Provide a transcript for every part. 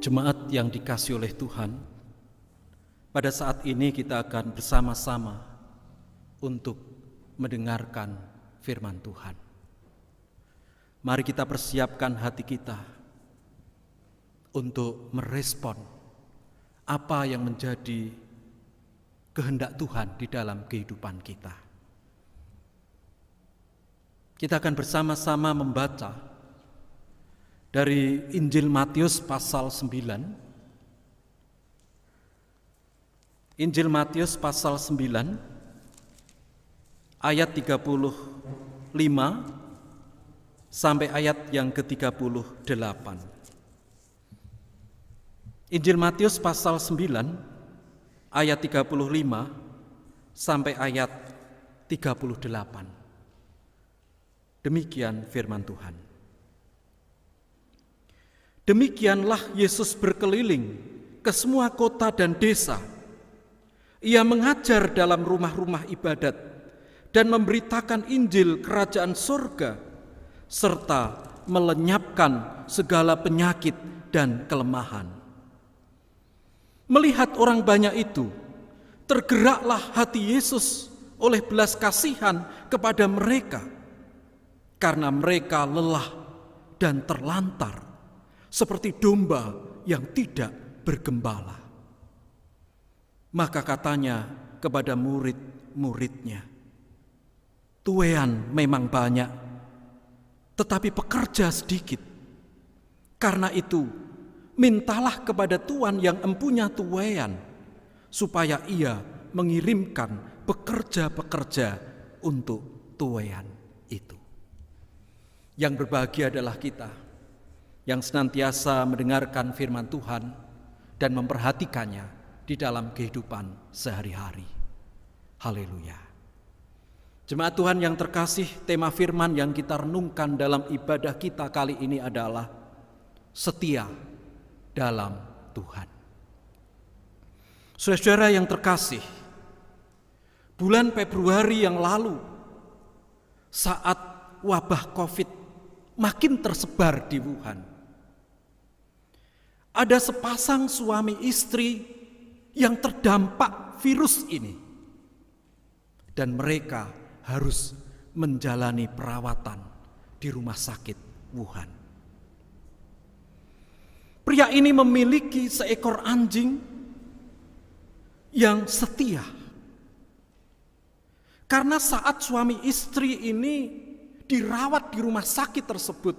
Jemaat yang dikasihi oleh Tuhan, pada saat ini kita akan bersama-sama untuk mendengarkan firman Tuhan. Mari kita persiapkan hati kita untuk merespon apa yang menjadi kehendak Tuhan di dalam kehidupan kita. Kita akan bersama-sama membaca dari Injil Matius pasal 9. Injil Matius pasal 9 ayat 35 sampai ayat yang ke-38. Injil Matius pasal 9 ayat 35 sampai ayat 38. Demikian firman Tuhan. Demikianlah Yesus berkeliling ke semua kota dan desa. Ia mengajar dalam rumah-rumah ibadat dan memberitakan Injil kerajaan surga, serta melenyapkan segala penyakit dan kelemahan. Melihat orang banyak itu, tergeraklah hati Yesus oleh belas kasihan kepada mereka, karena mereka lelah dan terlantar, seperti domba yang tidak bergembala. Maka katanya kepada murid-muridnya, "Tuaian memang banyak, tetapi pekerja sedikit. Karena itu, mintalah kepada Tuan yang empunya tuaian, supaya ia mengirimkan pekerja-pekerja untuk tuaian itu." Yang berbahagia adalah kita yang senantiasa mendengarkan firman Tuhan dan memperhatikannya di dalam kehidupan sehari-hari. Haleluya. Jemaat Tuhan yang terkasih, tema firman yang kita renungkan dalam ibadah kita kali ini adalah setia dalam Tuhan. Saudara-saudara yang terkasih, bulan Februari yang lalu, saat wabah COVID makin tersebar di Wuhan, ada sepasang suami istri yang terdampak virus ini, dan mereka harus menjalani perawatan di rumah sakit Wuhan. Pria ini memiliki seekor anjing yang setia. Karena saat suami istri ini dirawat di rumah sakit tersebut,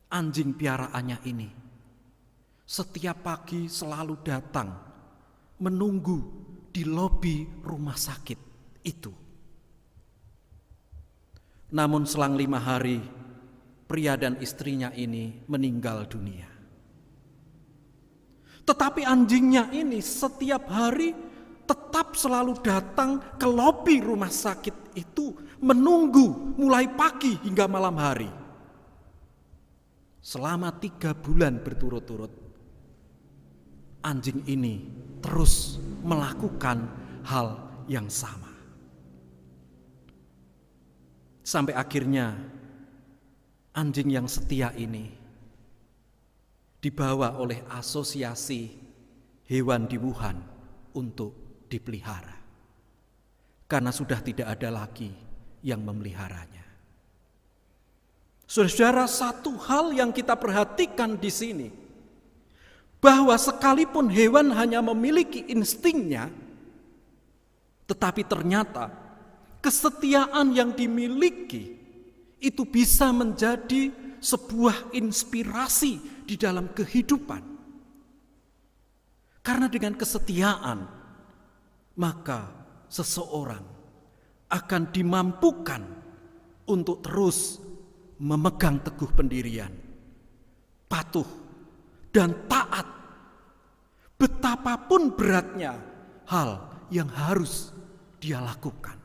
anjing piaraannya ini setiap pagi selalu datang menunggu di lobi rumah sakit itu. Namun selang 5 hari, pria dan istrinya ini meninggal dunia. Tetapi anjingnya ini setiap hari tetap selalu datang ke lobi rumah sakit itu, menunggu mulai pagi hingga malam hari. Selama 3 bulan berturut-turut, anjing ini terus melakukan hal yang sama. Sampai akhirnya anjing yang setia ini dibawa oleh asosiasi hewan di Wuhan untuk dipelihara, karena sudah tidak ada lagi yang memeliharanya. Saudara, satu hal yang kita perhatikan di sini, bahwa sekalipun hewan hanya memiliki instingnya, tetapi ternyata kesetiaan yang dimiliki itu bisa menjadi sebuah inspirasi di dalam kehidupan. Karena dengan kesetiaan, maka seseorang akan dimampukan untuk terus memegang teguh pendirian, patuh dan taat, betapapun beratnya hal yang harus dia lakukan.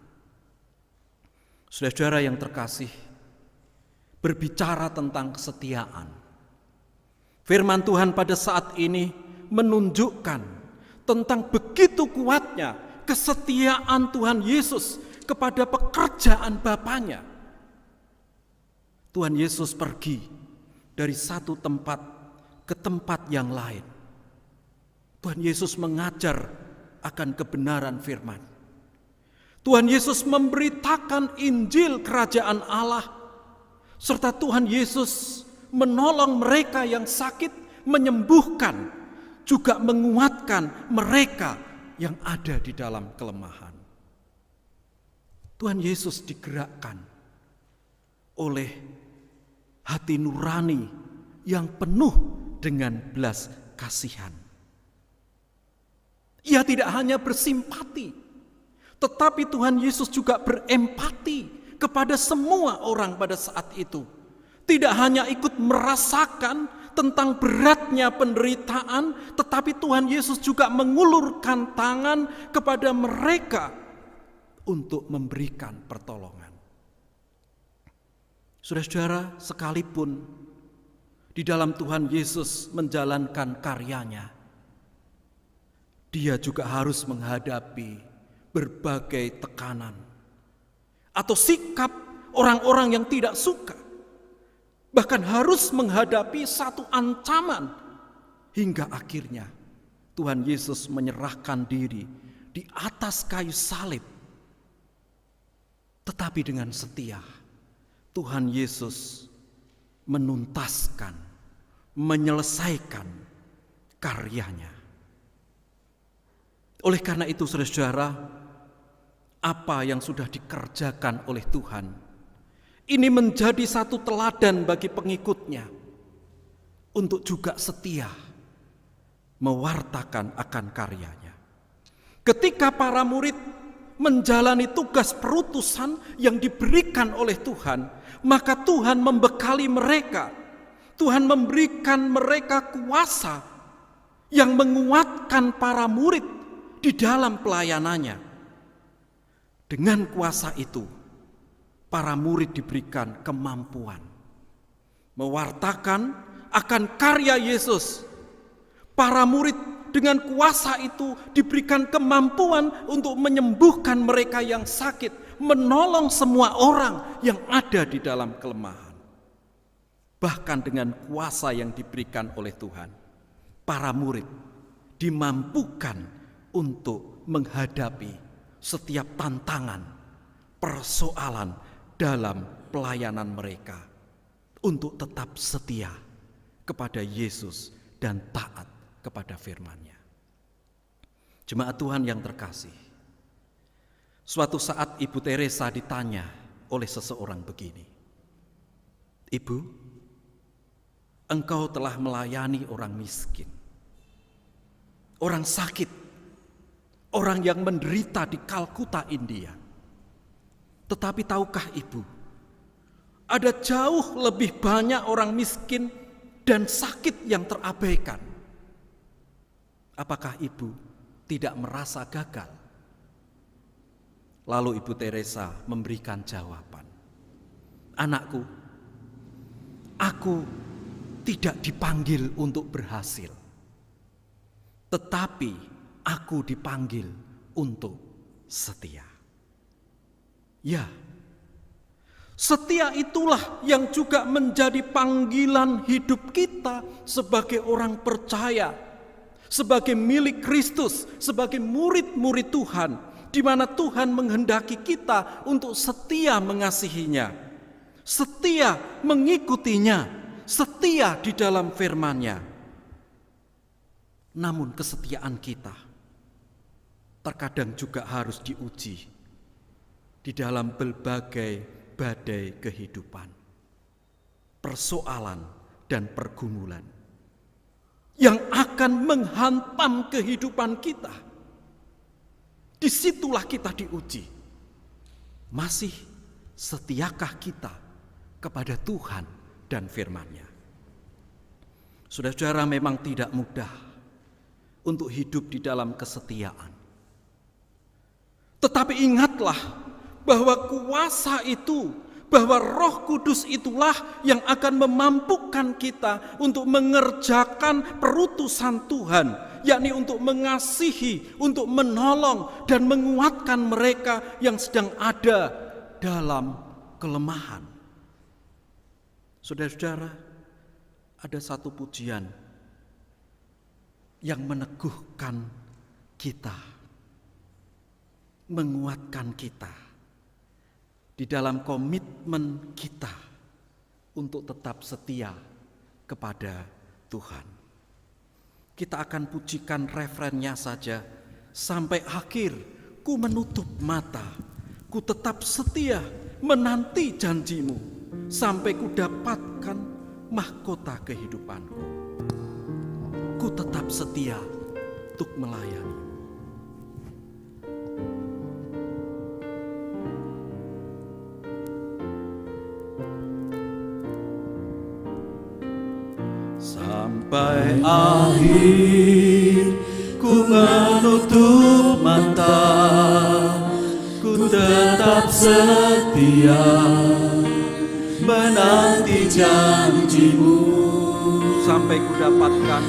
Saudara-saudara yang terkasih, berbicara tentang kesetiaan, firman Tuhan pada saat ini menunjukkan tentang begitu kuatnya kesetiaan Tuhan Yesus kepada pekerjaan Bapanya. Tuhan Yesus pergi dari satu tempat ke tempat yang lain. Tuhan Yesus mengajar akan kebenaran firman. Tuhan Yesus memberitakan Injil Kerajaan Allah, serta Tuhan Yesus menolong mereka yang sakit, menyembuhkan, juga menguatkan mereka yang ada di dalam kelemahan. Tuhan Yesus digerakkan oleh hati nurani yang penuh dengan belas kasihan. Ia tidak hanya bersimpati, tetapi Tuhan Yesus juga berempati kepada semua orang pada saat itu. Tidak hanya ikut merasakan tentang beratnya penderitaan, tetapi Tuhan Yesus juga mengulurkan tangan kepada mereka untuk memberikan pertolongan. Saudara-saudara, sekalipun di dalam Tuhan Yesus menjalankan karyanya, dia juga harus menghadapi berbagai tekanan atau sikap orang-orang yang tidak suka. Bahkan harus menghadapi satu ancaman hingga akhirnya Tuhan Yesus menyerahkan diri di atas kayu salib. Tetapi dengan setia Tuhan Yesus menuntaskan, menyelesaikan karyanya. Oleh karena itu saudara-saudara, apa yang sudah dikerjakan oleh Tuhan ini menjadi satu teladan bagi pengikutnya untuk juga setia mewartakan akan karyanya. Ketika para murid menjalani tugas perutusan yang diberikan oleh Tuhan, maka Tuhan membekali mereka. Tuhan memberikan mereka kuasa yang menguatkan para murid di dalam pelayanannya. Dengan kuasa itu, para murid diberikan kemampuan mewartakan akan karya Yesus. Para murid dengan kuasa itu diberikan kemampuan untuk menyembuhkan mereka yang sakit, menolong semua orang yang ada di dalam kelemahan. Bahkan dengan kuasa yang diberikan oleh Tuhan, para murid dimampukan untuk menghadapi setiap tantangan, persoalan dalam pelayanan mereka untuk tetap setia kepada Yesus dan taat kepada firman-Nya. Jemaat Tuhan yang terkasih, suatu saat Ibu Teresa ditanya oleh seseorang begini, "Ibu, engkau telah melayani orang miskin, orang sakit, orang yang menderita di Kalkuta, India. Tetapi tahukah Ibu, ada jauh lebih banyak orang miskin dan sakit yang terabaikan. Apakah Ibu tidak merasa gagal?" Lalu Ibu Teresa memberikan jawaban, "Anakku, aku tidak dipanggil untuk berhasil, tetapi aku dipanggil untuk setia." Ya, setia itulah yang juga menjadi panggilan hidup kita sebagai orang percaya, sebagai milik Kristus, sebagai murid-murid Tuhan, di mana Tuhan menghendaki kita untuk setia mengasihinya, setia mengikutinya, setia di dalam firman-Nya. Namun kesetiaan kita terkadang juga harus diuji di dalam berbagai badai kehidupan, persoalan dan pergumulan yang akan menghantam kehidupan kita. Disitulah kita diuji. Masih setiakah kita kepada Tuhan dan firman-Nya? Saudara-saudara, memang tidak mudah untuk hidup di dalam kesetiaan. Tetapi ingatlah bahwa kuasa itu, bahwa Roh Kudus itulah yang akan memampukan kita untuk mengerjakan perutusan Tuhan, yakni untuk mengasihi, untuk menolong dan menguatkan mereka yang sedang ada dalam kelemahan. Saudara-saudara, ada satu pujian yang meneguhkan kita, menguatkan kita di dalam komitmen kita untuk tetap setia kepada Tuhan. Kita akan pujikan refrennya saja. Sampai akhir ku menutup mata, ku tetap setia menanti janjimu, sampai ku dapatkan mahkota kehidupanku. Ku tetap setia untuk melayani. Sampai akhir ku menutup mata, ku tetap setia menanti janjimu, sampai ku dapatkan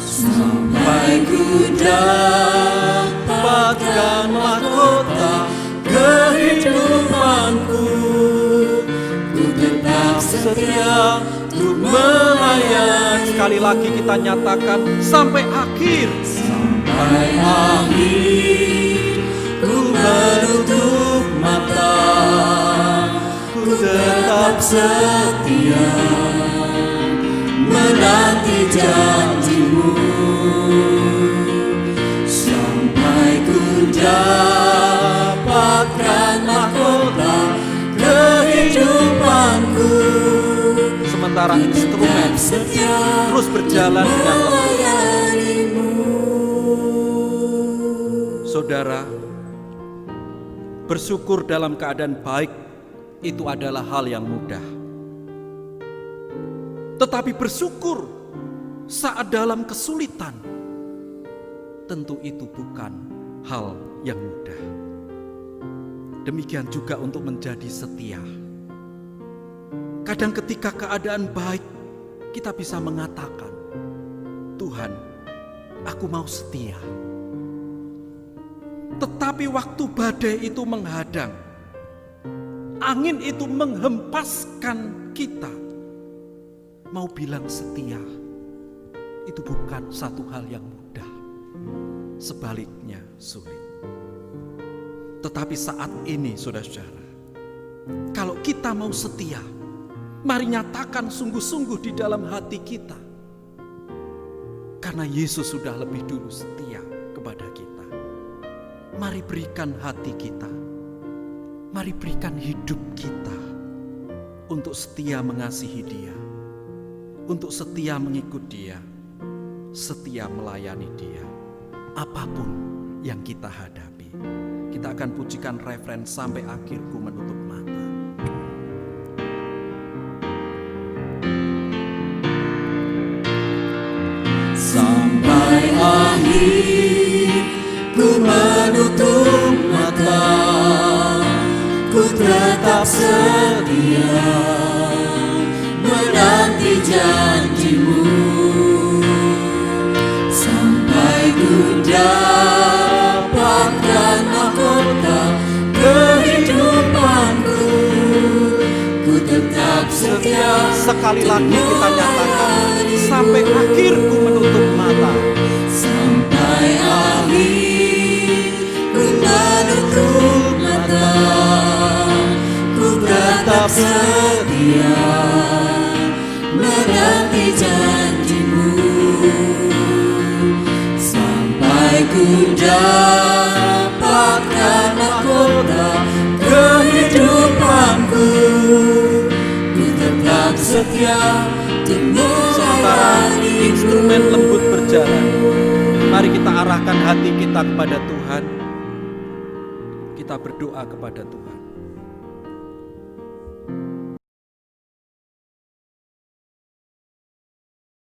mahkota kehidupanku. Ku tetap setia untuk melayani. Sekali lagi kita nyatakan sampai akhir. Sampai akhir ku menutup mata, ku tetap setia menanti janjimu, sampai ku dapatkan mahkota kehidupanku. Sementara instrumen terus berjalan dengan lembut. Saudara, bersyukur dalam keadaan baik itu adalah hal yang mudah. Tetapi bersyukur saat dalam kesulitan, tentu itu bukan hal yang mudah. Demikian juga untuk menjadi setia. Kadang ketika keadaan baik, kita bisa mengatakan, Tuhan, aku mau setia. Tetapi waktu badai itu menghadang, angin itu menghempaskan kita, mau bilang setia, itu bukan satu hal yang mudah. Sebaliknya sulit. Tetapi saat ini saudara-saudara, kalau kita mau setia, mari nyatakan sungguh-sungguh di dalam hati kita. Karena Yesus sudah lebih dulu setia kepada kita. Mari berikan hati kita, mari berikan hidup kita untuk setia mengasihi Dia, untuk setia mengikut Dia, setia melayani Dia, apapun yang kita hadapi. Kita akan pujikan refren sampai akhirku menutup mata. Sampai akhir ku menutup mata, ku tetap setia menanti janjimu, sampai ku dapatkan mahkota kehidupanku. Ku tetap setia. Sekali lagi kita nyatakan, sampai akhir ku menutup mata. Sampai akhir ku menutup mata, ku tetap setia menanti janjimu, sampai ku dapatkan mahkota kehidupanku. Ku tetap setia untuk melayani. Instrumen lembut berjalan, mari kita arahkan hati kita kepada Tuhan. Kita berdoa kepada Tuhan.